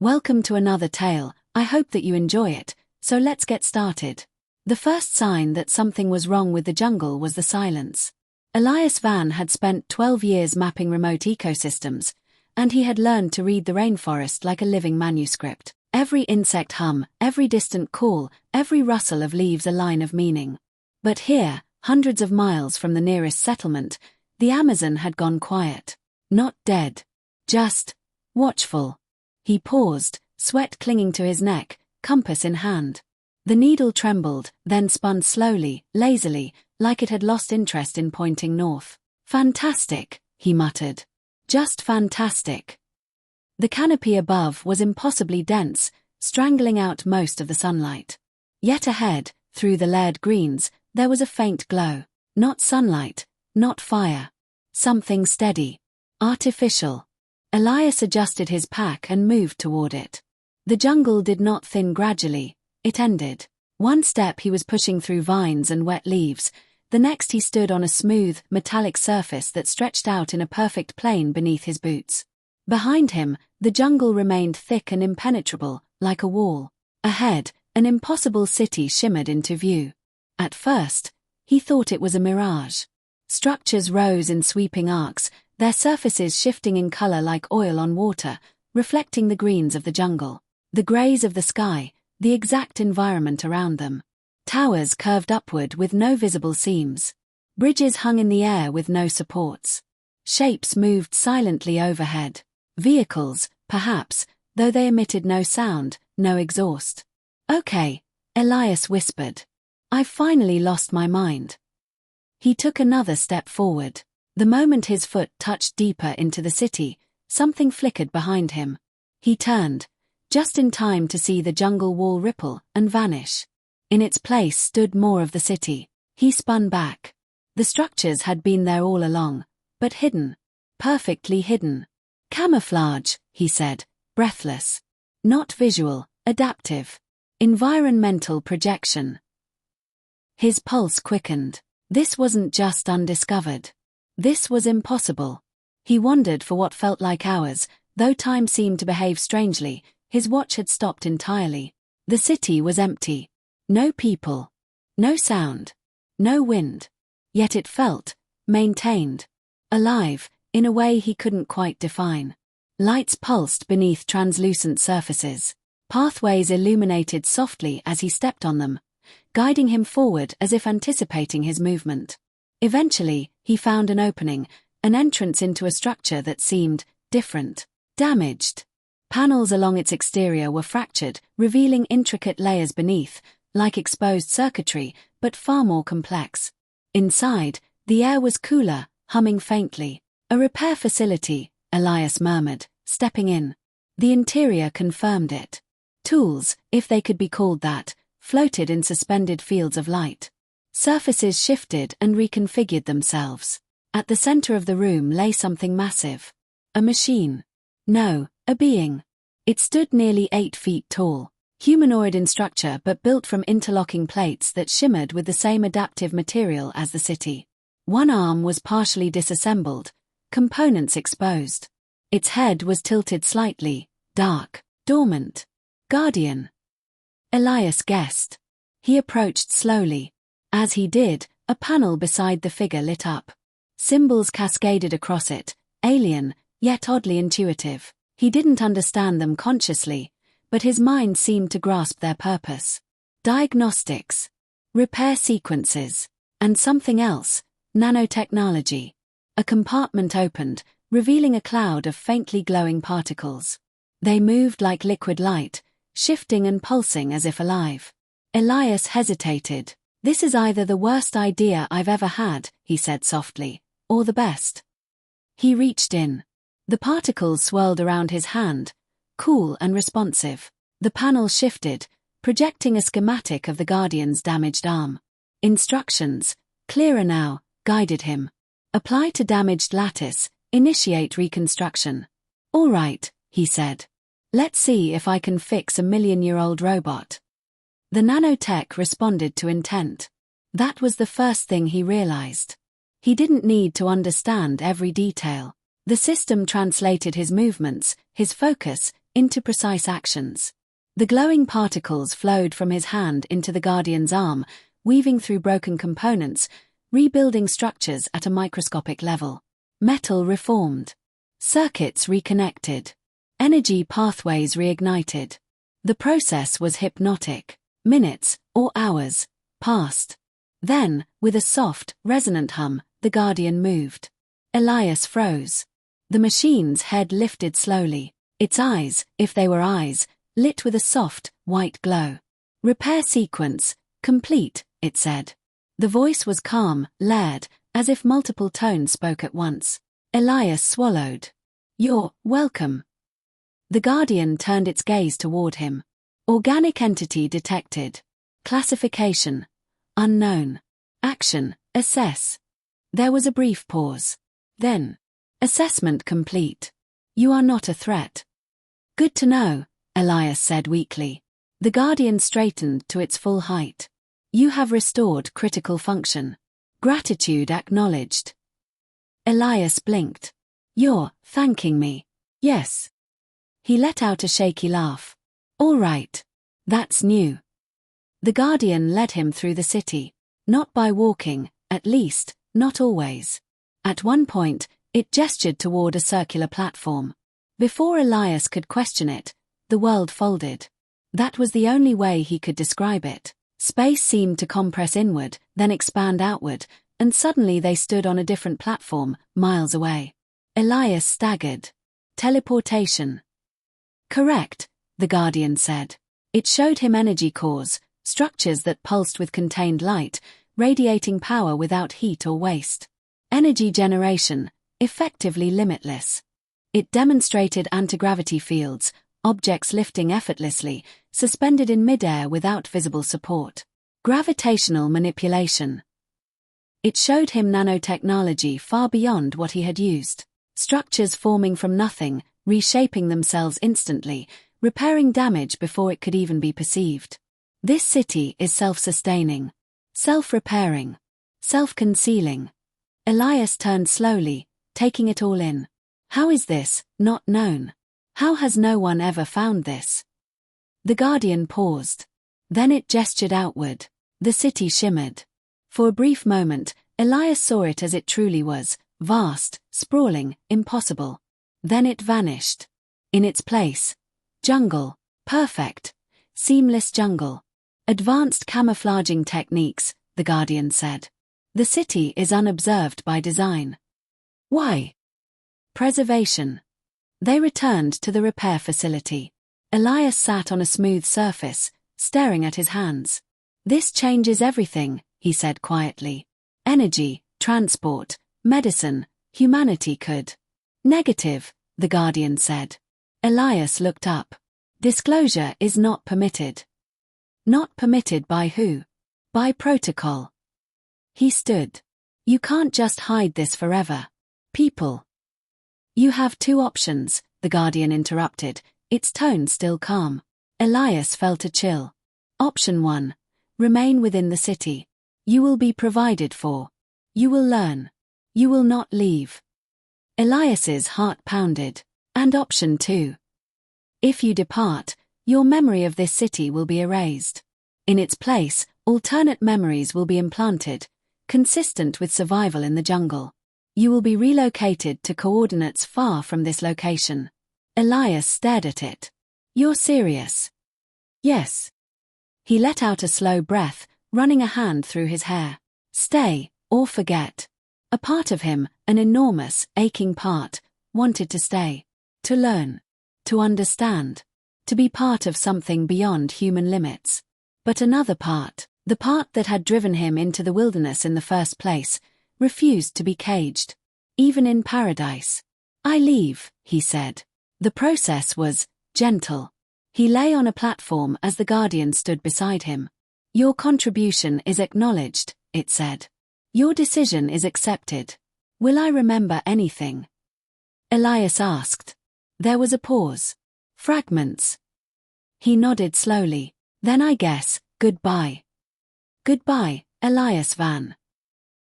Welcome to another tale. I hope that you enjoy it, so let's get started. The first sign that something was wrong with the jungle was the silence. Elias Van had spent 12 years mapping remote ecosystems, and he had learned to read the rainforest like a living manuscript. Every insect hum, every distant call, every rustle of leaves a line of meaning. But here, hundreds of miles from the nearest settlement, the Amazon had gone quiet. Not dead. Just watchful. He paused, sweat clinging to his neck, compass in hand. The needle trembled, then spun slowly, lazily, like it had lost interest in pointing north. Fantastic, he muttered. Just fantastic. The canopy above was impossibly dense, strangling out most of the sunlight. Yet ahead, through the layered greens, there was a faint glow. Not sunlight, not fire. Something steady. Artificial. Elias adjusted his pack and moved toward it. The jungle did not thin gradually, it ended. One step he was pushing through vines and wet leaves, the next he stood on a smooth, metallic surface that stretched out in a perfect plane beneath his boots. Behind him, the jungle remained thick and impenetrable, like a wall. Ahead, an impossible city shimmered into view. At first, he thought it was a mirage. Structures rose in sweeping arcs, their surfaces shifting in color like oil on water, reflecting the greens of the jungle, the grays of the sky, the exact environment around them. Towers curved upward with no visible seams. Bridges hung in the air with no supports. Shapes moved silently overhead. Vehicles, perhaps, though they emitted no sound, no exhaust. "Okay," Elias whispered. "I've finally lost my mind." He took another step forward. The moment his foot touched deeper into the city, something flickered behind him. He turned, just in time to see the jungle wall ripple and vanish. In its place stood more of the city. He spun back. The structures had been there all along, but hidden. Perfectly hidden. "Camouflage," he said, breathless. "Not visual, adaptive. Environmental projection." His pulse quickened. This wasn't just undiscovered. This was impossible. He wandered for what felt like hours, though time seemed to behave strangely. His watch had stopped entirely. The city was empty. No people. No sound. No wind. Yet it felt maintained. Alive, in a way he couldn't quite define. Lights pulsed beneath translucent surfaces. Pathways illuminated softly as he stepped on them, guiding him forward as if anticipating his movement. Eventually, he found an opening, an entrance into a structure that seemed different, damaged. Panels along its exterior were fractured, revealing intricate layers beneath, like exposed circuitry, but far more complex. Inside, the air was cooler, humming faintly. "A repair facility," Elias murmured, stepping in. The interior confirmed it. Tools, if they could be called that, floated in suspended fields of light. Surfaces shifted and reconfigured themselves. At the center of the room lay something massive. A machine. No, a being. It stood nearly 8 feet tall. Humanoid in structure but built from interlocking plates that shimmered with the same adaptive material as the city. One arm was partially disassembled, components exposed. Its head was tilted slightly, dark, dormant. Guardian. Elias guessed. He approached slowly. As he did, a panel beside the figure lit up. Symbols cascaded across it, alien, yet oddly intuitive. He didn't understand them consciously, but his mind seemed to grasp their purpose. Diagnostics. Repair sequences. And something else, nanotechnology. A compartment opened, revealing a cloud of faintly glowing particles. They moved like liquid light, shifting and pulsing as if alive. Elias hesitated. "This is either the worst idea I've ever had," he said softly, "or the best." He reached in. The particles swirled around his hand, cool and responsive. The panel shifted, projecting a schematic of the Guardian's damaged arm. Instructions, clearer now, guided him. "Apply to damaged lattice, initiate reconstruction." "All right," he said. "Let's see if I can fix a million-year-old robot." The nanotech responded to intent. That was the first thing he realized. He didn't need to understand every detail. The system translated his movements, his focus, into precise actions. The glowing particles flowed from his hand into the Guardian's arm, weaving through broken components, rebuilding structures at a microscopic level. Metal reformed. Circuits reconnected. Energy pathways reignited. The process was hypnotic. Minutes, or hours, passed. Then, with a soft, resonant hum, the Guardian moved. Elias froze. The machine's head lifted slowly. Its eyes, if they were eyes, lit with a soft, white glow. Repair sequence, complete, it said. The voice was calm, layered, as if multiple tones spoke at once. Elias swallowed. You're welcome. The Guardian turned its gaze toward him. Organic entity detected. Classification. Unknown. Action. Assess. There was a brief pause. Then. Assessment complete. You are not a threat. Good to know, Elias said weakly. The Guardian straightened to its full height. You have restored critical function. Gratitude acknowledged. Elias blinked. You're thanking me. Yes. He let out a shaky laugh. All right. That's new. The Guardian led him through the city. Not by walking, at least, not always. At one point, it gestured toward a circular platform. Before Elias could question it, the world folded. That was the only way he could describe it. Space seemed to compress inward, then expand outward, and suddenly they stood on a different platform, miles away. Elias staggered. Teleportation. Correct, the Guardian said. It showed him energy cores, structures that pulsed with contained light, radiating power without heat or waste. Energy generation, effectively limitless. It demonstrated anti-gravity fields, objects lifting effortlessly, suspended in midair without visible support. Gravitational manipulation. It showed him nanotechnology far beyond what he had used. Structures forming from nothing, reshaping themselves instantly, repairing damage before it could even be perceived. This city is self-sustaining, self-repairing, self-concealing. Elias turned slowly, taking it all in. How is this not known? How has no one ever found this? The Guardian paused. Then it gestured outward. The city shimmered. For a brief moment, Elias saw it as it truly was, vast, sprawling, impossible. Then it vanished. In its place, jungle, perfect, seamless jungle. Advanced camouflaging techniques, the Guardian said. The city is unobserved by design. Why? Preservation. They returned to the repair facility. Elias sat on a smooth surface, staring at his hands. This changes everything, he said quietly. Energy, transport, medicine, humanity could. Negative, the Guardian said. Elias looked up. Disclosure is not permitted. Not permitted by who? By protocol. He stood. You can't just hide this forever. People. You have two options, the Guardian interrupted, its tone still calm. Elias felt a chill. Option 1. Remain within the city. You will be provided for. You will learn. You will not leave. Elias's heart pounded. And option 2. If you depart, your memory of this city will be erased. In its place, alternate memories will be implanted, consistent with survival in the jungle. You will be relocated to coordinates far from this location. Elias stared at it. You're serious? Yes. He let out a slow breath, running a hand through his hair. Stay, or forget. A part of him, an enormous, aching part, wanted to stay. To learn. To understand. To be part of something beyond human limits. But another part, the part that had driven him into the wilderness in the first place, refused to be caged. Even in paradise. I leave, he said. The process was gentle. He lay on a platform as the Guardian stood beside him. Your contribution is acknowledged, it said. Your decision is accepted. Will I remember anything? Elias asked. There was a pause. Fragments. He nodded slowly. Then I guess, goodbye. Goodbye, Elias Van.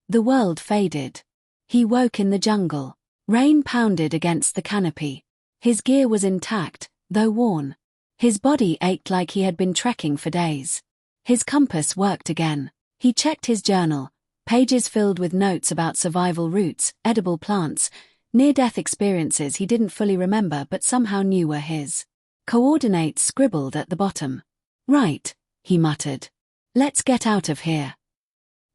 The world faded. He woke in the jungle. Rain pounded against the canopy. His gear was intact, though worn. His body ached like he had been trekking for days. His compass worked again. He checked his journal, pages filled with notes about survival routes, edible plants, near-death experiences he didn't fully remember but somehow knew were his. Coordinates scribbled at the bottom. "Right," he muttered. "Let's get out of here."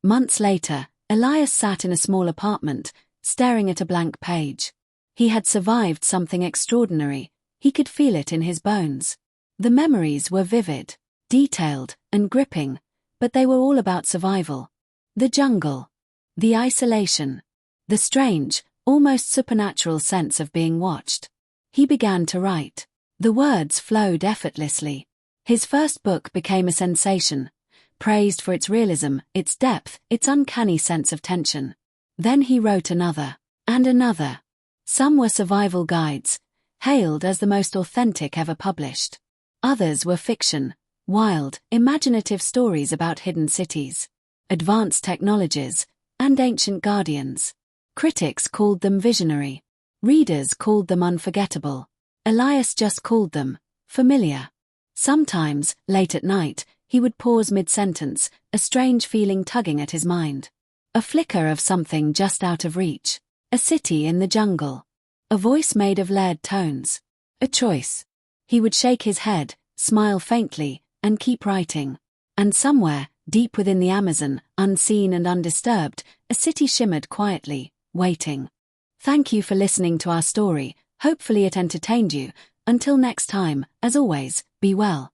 Months later, Elias sat in a small apartment, staring at a blank page. He had survived something extraordinary. He could feel it in his bones. The memories were vivid, detailed, and gripping, but they were all about survival. The jungle. The isolation. The strange, almost supernatural sense of being watched. He began to write. The words flowed effortlessly. His first book became a sensation, praised for its realism, its depth, its uncanny sense of tension. Then he wrote another, and another. Some were survival guides, hailed as the most authentic ever published. Others were fiction, wild, imaginative stories about hidden cities, advanced technologies, and ancient guardians. Critics called them visionary. Readers called them unforgettable. Elias just called them familiar. Sometimes, late at night, he would pause mid-sentence, a strange feeling tugging at his mind. A flicker of something just out of reach. A city in the jungle. A voice made of layered tones. A choice. He would shake his head, smile faintly, and keep writing. And somewhere, deep within the Amazon, unseen and undisturbed, a city shimmered quietly, waiting. Thank you for listening to our story. Hopefully it entertained you. Until next time, as always, be well.